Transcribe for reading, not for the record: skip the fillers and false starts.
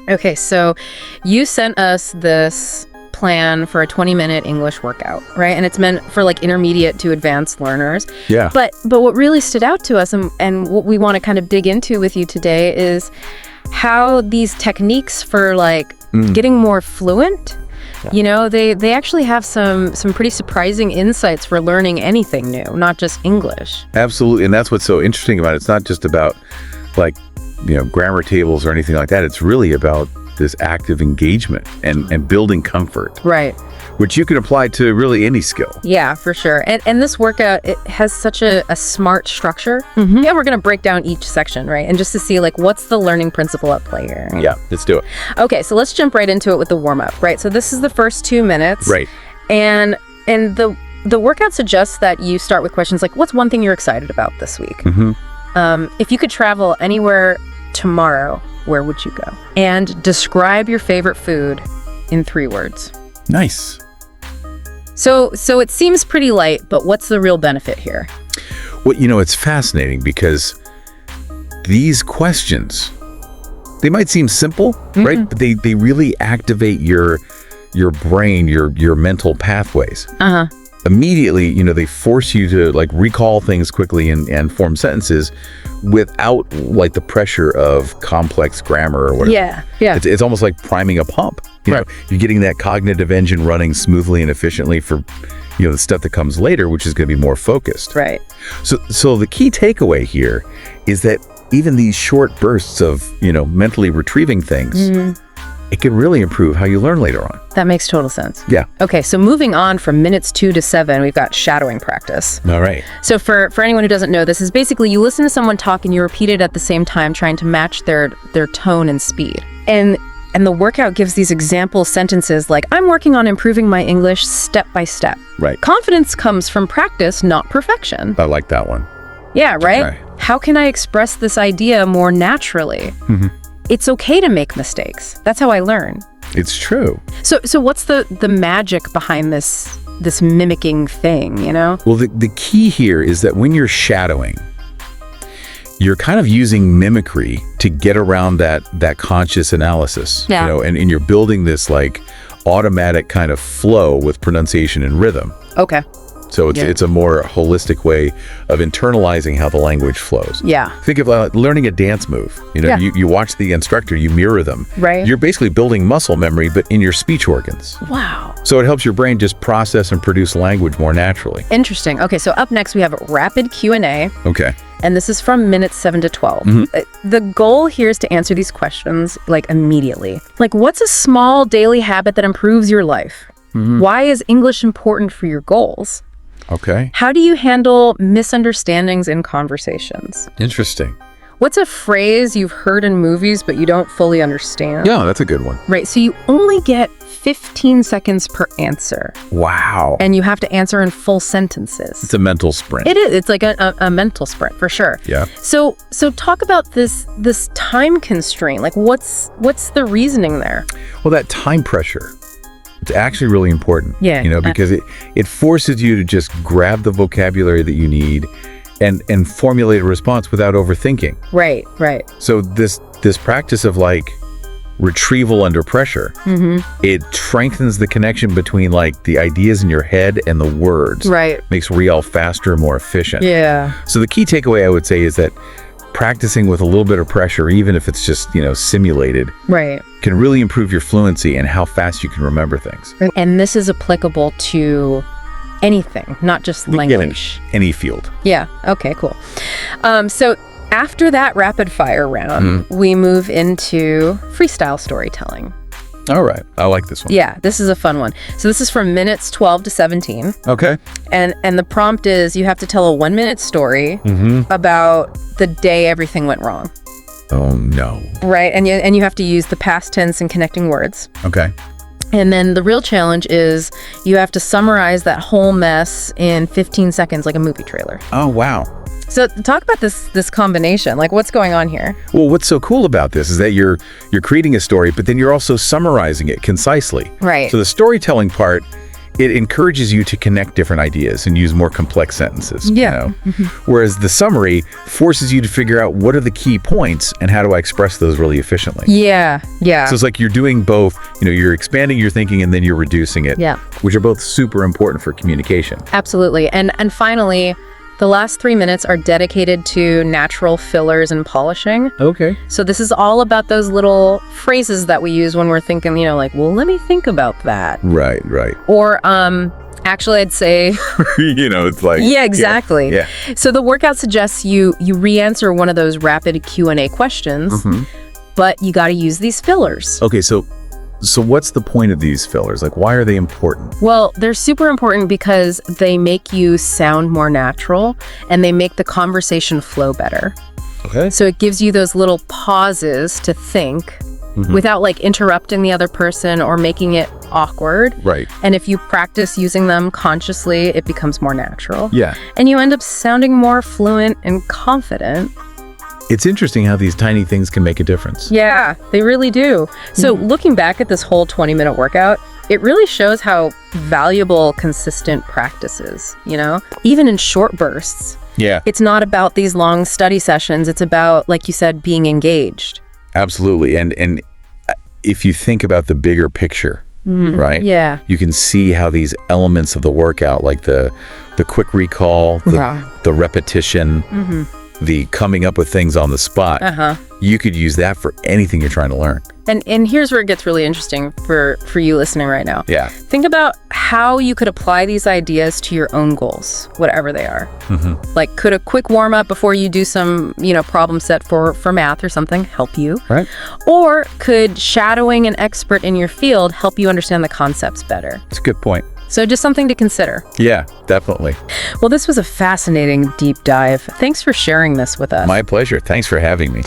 Okay, so you sent us this plan for a 20-minute English workout, right? And it's meant for like intermediate to advanced learners. Yeah. But what really stood out to us and what we want to kind of dig into with you today is how these techniques for like getting more fluent, you know, they actually have some pretty surprising insights for learning anything new, not just English. Absolutely. And that's what's so interesting about it. It's not just about like, you know, grammar tables or anything like that. It's really about this active engagement and building comfort. Right. Which you can apply to really any skill. Yeah, for sure. And this workout, it has such a smart structure. Yeah, we're going to break down each section, right? And just to see like what's the learning principle at play here. Yeah, let's do it. Okay, so let's jump right into it with the warm-up, right? So this is the first 2 minutes. Right. And the workout suggests that you start with questions like, what's one thing you're excited about this week? If you could travel anywhere tomorrow, where would you go? And describe your favorite food in 3 words. Nice. So it seems pretty light, but what's the real benefit here? Well, you know, it's fascinating because these questions, they might seem simple, right? But they really activate your brain, your mental pathways. Immediately, you know, they force you to like recall things quickly and form sentences without like the pressure of complex grammar or whatever. Yeah. It's almost like priming a pump. You know, you're getting that cognitive engine running smoothly and efficiently for, you know, the stuff that comes later, which is going to be more focused. Right. So the key takeaway here is that even these short bursts of, you know, mentally retrieving things, it can really improve how you learn later on. That makes total sense. Yeah. Okay, so moving on from minutes 2 to 7, we've got shadowing practice. All right. So for anyone who doesn't know, this is basically you listen to someone talk and you repeat it at the same time, trying to match their tone and speed. And the workout gives these example sentences like, I'm working on improving my English step by step. Right. Confidence comes from practice, not perfection. I like that one. Yeah, right? Okay. How can I express this idea more naturally? It's okay to make mistakes. That's how I learn. It's true. So what's the magic behind this mimicking thing, you know? Well, the key here is that when you're shadowing, you're kind of using mimicry to get around that conscious analysis. Yeah. You know, and you're building this like automatic kind of flow with pronunciation and rhythm. Okay. So it's a more holistic way of internalizing how the language flows. Yeah. Think of learning a dance move. You know, you watch the instructor, you mirror them. Right. You're basically building muscle memory, but in your speech organs. Wow. So it helps your brain just process and produce language more naturally. Interesting. Okay, so up next we have rapid Q&A. Okay. And this is from minutes 7 to 12. The goal here is to answer these questions like immediately. Like, what's a small daily habit that improves your life? Why is English important for your goals? Okay. How do you handle misunderstandings in conversations? Interesting. What's a phrase you've heard in movies but you don't fully understand? Yeah, that's a good one. Right, so you only get 15 seconds per answer. Wow. And you have to answer in full sentences. It's a mental sprint. It is. It's like a mental sprint for sure. Yeah. So talk about this time constraint. Like what's the reasoning there? Well, that time pressure, it's actually really important. Yeah. You know, because it forces you to just grab the vocabulary that you need and formulate a response without overthinking. Right. So this practice of like retrieval under pressure, it strengthens the connection between like the ideas in your head and the words. Right. Makes real faster, more efficient. Yeah. So the key takeaway I would say is that practicing with a little bit of pressure, even if it's just, you know, simulated, Right. can really improve your fluency and how fast you can remember things. And this is applicable to anything, not just language. Any field. Yeah. Okay, cool. So after that rapid fire round, we move into freestyle storytelling. All right. I like this one. Yeah, this is a fun one. So this is from minutes 12 to 17. Okay. And the prompt is you have to tell a 1-minute story about the day everything went wrong. Oh, no. Right. And you have to use the past tense and connecting words. Okay. And then the real challenge is you have to summarize that whole mess in 15 seconds like a movie trailer. Oh, wow. So talk about this combination. Like what's going on here? Well, what's so cool about this is that you're creating a story, but then you're also summarizing it concisely. Right. So the storytelling part it encourages you to connect different ideas and use more complex sentences. Yeah. Whereas the summary forces you to figure out what are the key points and how do I express those really efficiently. Yeah. So it's like you're doing both, you're expanding your thinking and then you're reducing it, which are both super important for communication. Absolutely. And finally, the last 3 minutes are dedicated to natural fillers and polishing. Okay. So this is all about those little phrases that we use when we're thinking, like, well, let me think about that. Right. Or actually, I'd say, it's like, yeah, exactly. Yeah. So the workout suggests you re-answer one of those rapid Q&A questions, but you got to use these fillers. Okay, so what's the point of these fillers? Like, why are they important? Well, they're super important because they make you sound more natural and they make the conversation flow better. Okay. So it gives you those little pauses to think without like interrupting the other person or making it awkward. Right. And if you practice using them consciously, it becomes more natural. Yeah. And you end up sounding more fluent and confident. It's interesting how these tiny things can make a difference. Yeah, they really do. So looking back at this whole 20-minute workout, it really shows how valuable consistent practice is, even in short bursts. Yeah. It's not about these long study sessions. It's about, like you said, being engaged. Absolutely. And if you think about the bigger picture, right? Yeah. You can see how these elements of the workout, like the quick recall, the repetition, the coming up with things on the spot, you could use that for anything you're trying to learn. And here's where it gets really interesting for you listening right now. Yeah. Think about how you could apply these ideas to your own goals, whatever they are. Like, could a quick warm up before you do some, problem set for math or something help you? Right. Or could shadowing an expert in your field help you understand the concepts better? It's a good point. So just something to consider. Yeah, definitely. Well, this was a fascinating deep dive. Thanks for sharing this with us. My pleasure. Thanks for having me.